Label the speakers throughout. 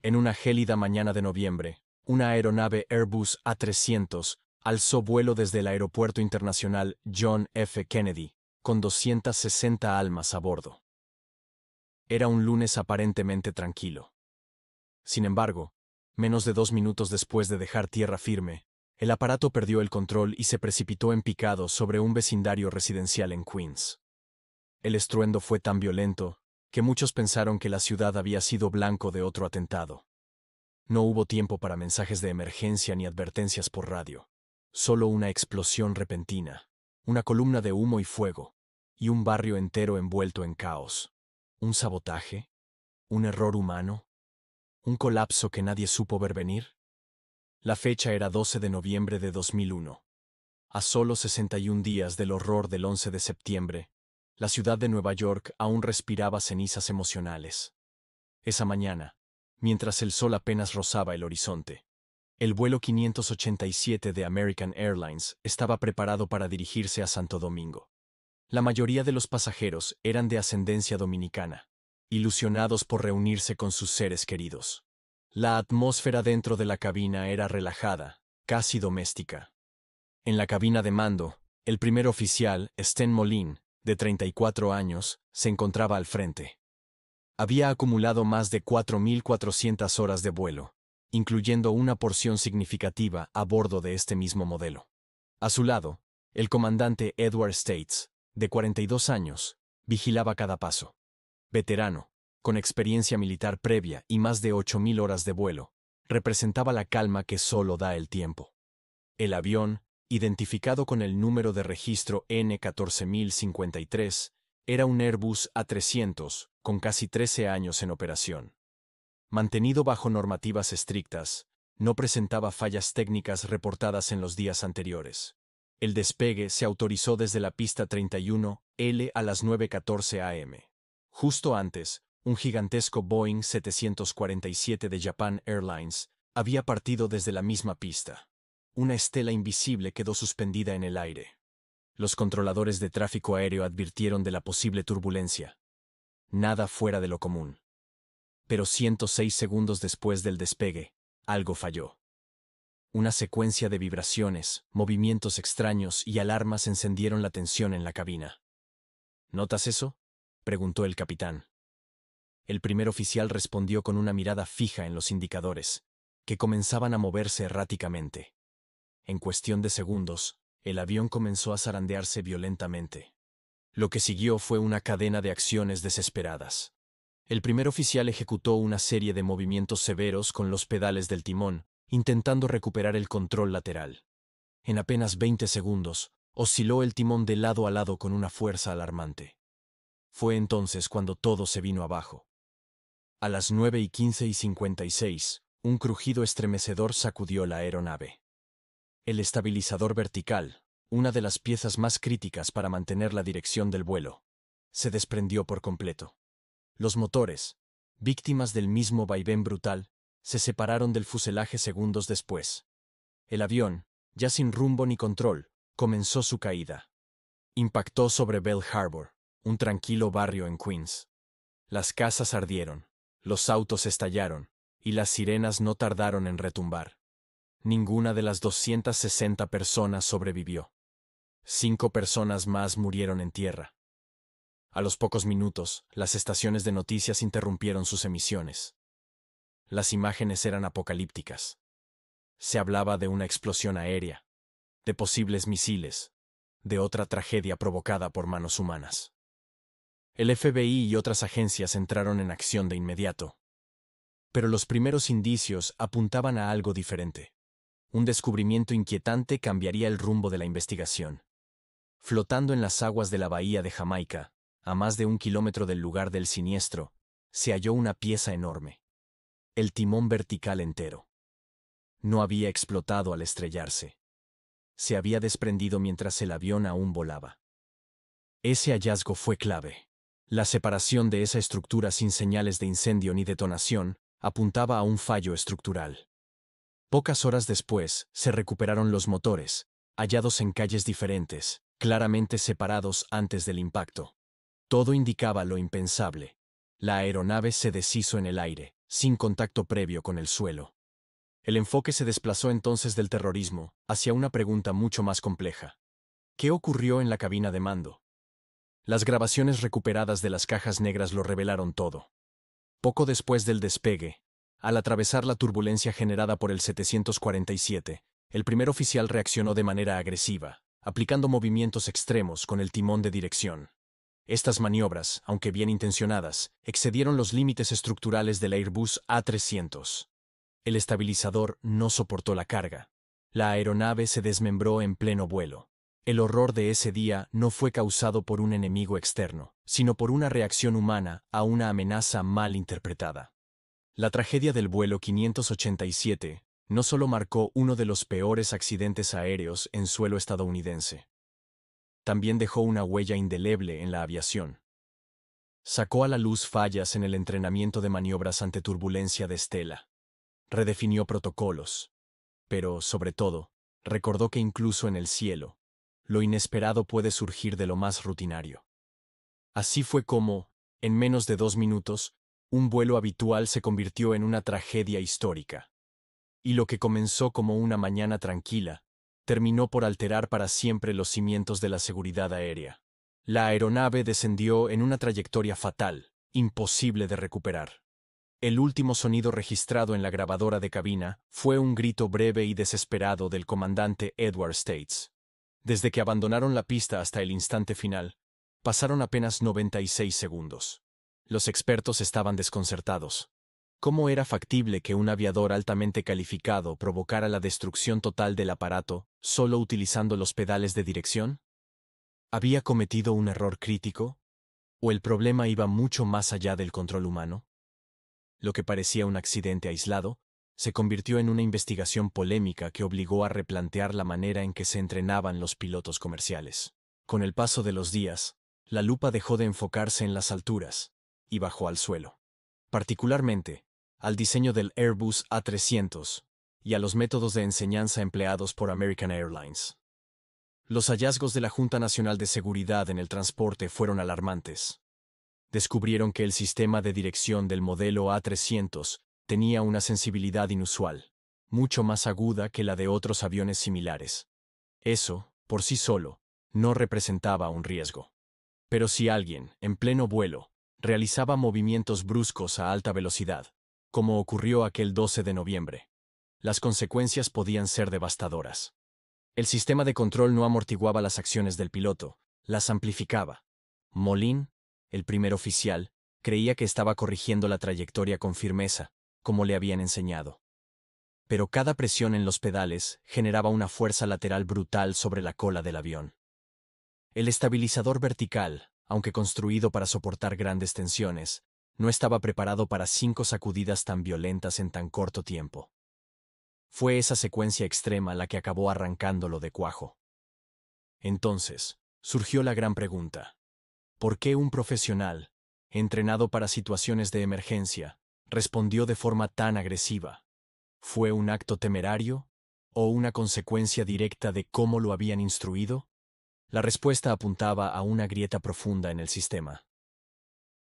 Speaker 1: En una gélida mañana de noviembre, una aeronave Airbus A300 alzó vuelo desde el Aeropuerto Internacional John F. Kennedy, con 260 almas a bordo. Era un lunes aparentemente tranquilo. Sin embargo, menos de 2 minutos después de dejar tierra firme, el aparato perdió el control y se precipitó en picado sobre un vecindario residencial en Queens. El estruendo fue tan violento que muchos pensaron que la ciudad había sido blanco de otro atentado. No hubo tiempo para mensajes de emergencia ni advertencias por radio. Solo una explosión repentina, una columna de humo y fuego, y un barrio entero envuelto en caos. ¿Un sabotaje? ¿Un error humano? ¿Un colapso que nadie supo ver venir? La fecha era 12 de noviembre de 2001. A solo 61 días del horror del 11 de septiembre, la ciudad de Nueva York aún respiraba cenizas emocionales. Esa mañana, mientras el sol apenas rozaba el horizonte, el vuelo 587 de American Airlines estaba preparado para dirigirse a Santo Domingo. La mayoría de los pasajeros eran de ascendencia dominicana, ilusionados por reunirse con sus seres queridos. La atmósfera dentro de la cabina era relajada, casi doméstica. En la cabina de mando, el primer oficial, Sten Moline, de 34 años, se encontraba al frente. Había acumulado más de 4.400 horas de vuelo, incluyendo una porción significativa a bordo de este mismo modelo. A su lado, el comandante Edward States, de 42 años, vigilaba cada paso. Veterano, con experiencia militar previa y más de 8.000 horas de vuelo, representaba la calma que solo da el tiempo. El avión, identificado con el número de registro N14053, era un Airbus A300, con casi 13 años en operación. Mantenido bajo normativas estrictas, no presentaba fallas técnicas reportadas en los días anteriores. El despegue se autorizó desde la pista 31L a las 9:14 am. Justo antes, un gigantesco Boeing 747 de Japan Airlines había partido desde la misma pista. Una estela invisible quedó suspendida en el aire. Los controladores de tráfico aéreo advirtieron de la posible turbulencia. Nada fuera de lo común. Pero 106 segundos después del despegue, algo falló. Una secuencia de vibraciones, movimientos extraños y alarmas encendieron la tensión en la cabina. ¿Notas eso?, preguntó el capitán. El primer oficial respondió con una mirada fija en los indicadores, que comenzaban a moverse erráticamente. En cuestión de segundos, el avión comenzó a zarandearse violentamente. Lo que siguió fue una cadena de acciones desesperadas. El primer oficial ejecutó una serie de movimientos severos con los pedales del timón, intentando recuperar el control lateral. En apenas 20 segundos, osciló el timón de lado a lado con una fuerza alarmante. Fue entonces cuando todo se vino abajo. A las 9:15:56, un crujido estremecedor sacudió la aeronave. El estabilizador vertical, una de las piezas más críticas para mantener la dirección del vuelo, se desprendió por completo. Los motores, víctimas del mismo vaivén brutal, se separaron del fuselaje segundos después. El avión, ya sin rumbo ni control, comenzó su caída. Impactó sobre Bell Harbor, un tranquilo barrio en Queens. Las casas ardieron, los autos estallaron, y las sirenas no tardaron en retumbar. Ninguna de las 260 personas sobrevivió. 5 personas más murieron en tierra. A los pocos minutos, las estaciones de noticias interrumpieron sus emisiones. Las imágenes eran apocalípticas. Se hablaba de una explosión aérea, de posibles misiles, de otra tragedia provocada por manos humanas. El FBI y otras agencias entraron en acción de inmediato. Pero los primeros indicios apuntaban a algo diferente. Un descubrimiento inquietante cambiaría el rumbo de la investigación. Flotando en las aguas de la bahía de Jamaica, a más de 1 kilómetro del lugar del siniestro, se halló una pieza enorme. El timón vertical entero. No había explotado al estrellarse. Se había desprendido mientras el avión aún volaba. Ese hallazgo fue clave. La separación de esa estructura sin señales de incendio ni detonación apuntaba a un fallo estructural. Pocas horas después, se recuperaron los motores, hallados en calles diferentes, claramente separados antes del impacto. Todo indicaba lo impensable. La aeronave se deshizo en el aire, sin contacto previo con el suelo. El enfoque se desplazó entonces del terrorismo hacia una pregunta mucho más compleja. ¿Qué ocurrió en la cabina de mando? Las grabaciones recuperadas de las cajas negras lo revelaron todo. Poco después del despegue, al atravesar la turbulencia generada por el 747, el primer oficial reaccionó de manera agresiva, aplicando movimientos extremos con el timón de dirección. Estas maniobras, aunque bien intencionadas, excedieron los límites estructurales del Airbus A300. El estabilizador no soportó la carga. La aeronave se desmembró en pleno vuelo. El horror de ese día no fue causado por un enemigo externo, sino por una reacción humana a una amenaza mal interpretada. La tragedia del vuelo 587 no solo marcó uno de los peores accidentes aéreos en suelo estadounidense, también dejó una huella indeleble en la aviación. Sacó a la luz fallas en el entrenamiento de maniobras ante turbulencia de estela. Redefinió protocolos. Pero, sobre todo, recordó que incluso en el cielo, lo inesperado puede surgir de lo más rutinario. Así fue como, en menos de 2 minutos, un vuelo habitual se convirtió en una tragedia histórica. Y lo que comenzó como una mañana tranquila, terminó por alterar para siempre los cimientos de la seguridad aérea. La aeronave descendió en una trayectoria fatal, imposible de recuperar. El último sonido registrado en la grabadora de cabina fue un grito breve y desesperado del comandante Edward States. Desde que abandonaron la pista hasta el instante final, pasaron apenas 96 segundos. Los expertos estaban desconcertados. ¿Cómo era factible que un aviador altamente calificado provocara la destrucción total del aparato solo utilizando los pedales de dirección? ¿Había cometido un error crítico? ¿O el problema iba mucho más allá del control humano? Lo que parecía un accidente aislado, se convirtió en una investigación polémica que obligó a replantear la manera en que se entrenaban los pilotos comerciales. Con el paso de los días, la lupa dejó de enfocarse en las alturas y bajó al suelo. Particularmente, al diseño del Airbus A300 y a los métodos de enseñanza empleados por American Airlines. Los hallazgos de la Junta Nacional de Seguridad en el Transporte fueron alarmantes. Descubrieron que el sistema de dirección del modelo A300 tenía una sensibilidad inusual, mucho más aguda que la de otros aviones similares. Eso, por sí solo, no representaba un riesgo. Pero si alguien, en pleno vuelo, realizaba movimientos bruscos a alta velocidad, como ocurrió aquel 12 de noviembre, las consecuencias podían ser devastadoras. El sistema de control no amortiguaba las acciones del piloto, las amplificaba. Moline, el primer oficial, creía que estaba corrigiendo la trayectoria con firmeza, como le habían enseñado. Pero cada presión en los pedales generaba una fuerza lateral brutal sobre la cola del avión. El estabilizador vertical, aunque construido para soportar grandes tensiones, no estaba preparado para 5 sacudidas tan violentas en tan corto tiempo. Fue esa secuencia extrema la que acabó arrancándolo de cuajo. Entonces, surgió la gran pregunta. ¿Por qué un profesional, entrenado para situaciones de emergencia, respondió de forma tan agresiva? ¿Fue un acto temerario? ¿O una consecuencia directa de cómo lo habían instruido? La respuesta apuntaba a una grieta profunda en el sistema.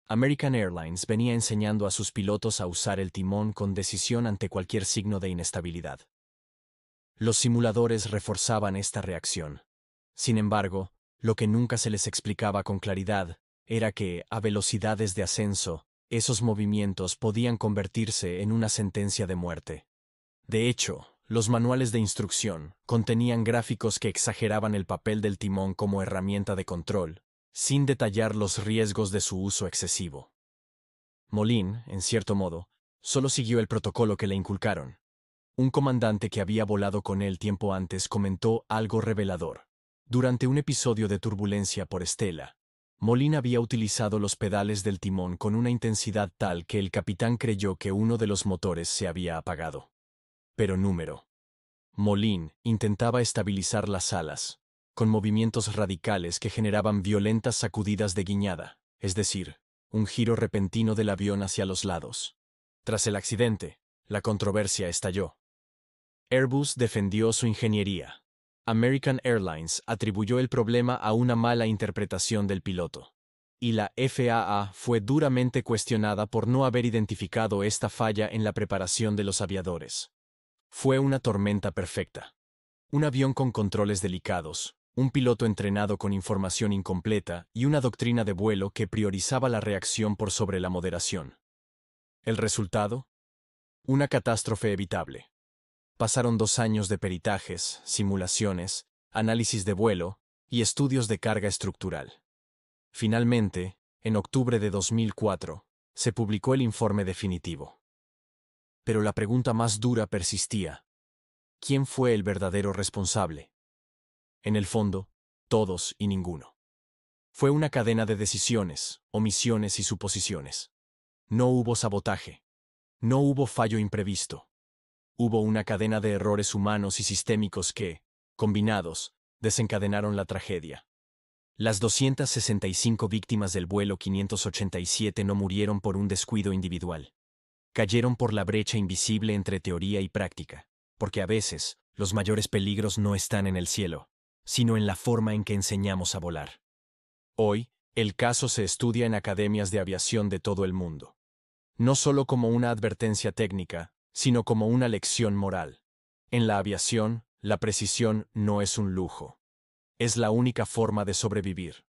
Speaker 1: American Airlines venía enseñando a sus pilotos a usar el timón con decisión ante cualquier signo de inestabilidad. Los simuladores reforzaban esta reacción. Sin embargo, lo que nunca se les explicaba con claridad era que, a velocidades de ascenso, esos movimientos podían convertirse en una sentencia de muerte. De hecho, los manuales de instrucción contenían gráficos que exageraban el papel del timón como herramienta de control, sin detallar los riesgos de su uso excesivo. Moline, en cierto modo, solo siguió el protocolo que le inculcaron. Un comandante que había volado con él tiempo antes comentó algo revelador. Durante un episodio de turbulencia por estela, Moline había utilizado los pedales del timón con una intensidad tal que el capitán creyó que uno de los motores se había apagado. Pero Moline intentaba estabilizar las alas, con movimientos radicales que generaban violentas sacudidas de guiñada, es decir, un giro repentino del avión hacia los lados. Tras el accidente, la controversia estalló. Airbus defendió su ingeniería. American Airlines atribuyó el problema a una mala interpretación del piloto. y la FAA fue duramente cuestionada por no haber identificado esta falla en la preparación de los aviadores. Fue una tormenta perfecta. Un avión con controles delicados, un piloto entrenado con información incompleta y una doctrina de vuelo que priorizaba la reacción por sobre la moderación. ¿El resultado? Una catástrofe evitable. Pasaron 2 años de peritajes, simulaciones, análisis de vuelo y estudios de carga estructural. Finalmente, en octubre de 2004, se publicó el informe definitivo. Pero la pregunta más dura persistía. ¿Quién fue el verdadero responsable? En el fondo, todos y ninguno. Fue una cadena de decisiones, omisiones y suposiciones. No hubo sabotaje. No hubo fallo imprevisto. Hubo una cadena de errores humanos y sistémicos que, combinados, desencadenaron la tragedia. Las 265 víctimas del vuelo 587 no murieron por un descuido individual. Cayeron por la brecha invisible entre teoría y práctica, porque a veces los mayores peligros no están en el cielo, sino en la forma en que enseñamos a volar. Hoy, el caso se estudia en academias de aviación de todo el mundo. No solo como una advertencia técnica, sino como una lección moral. En la aviación, la precisión no es un lujo. Es la única forma de sobrevivir.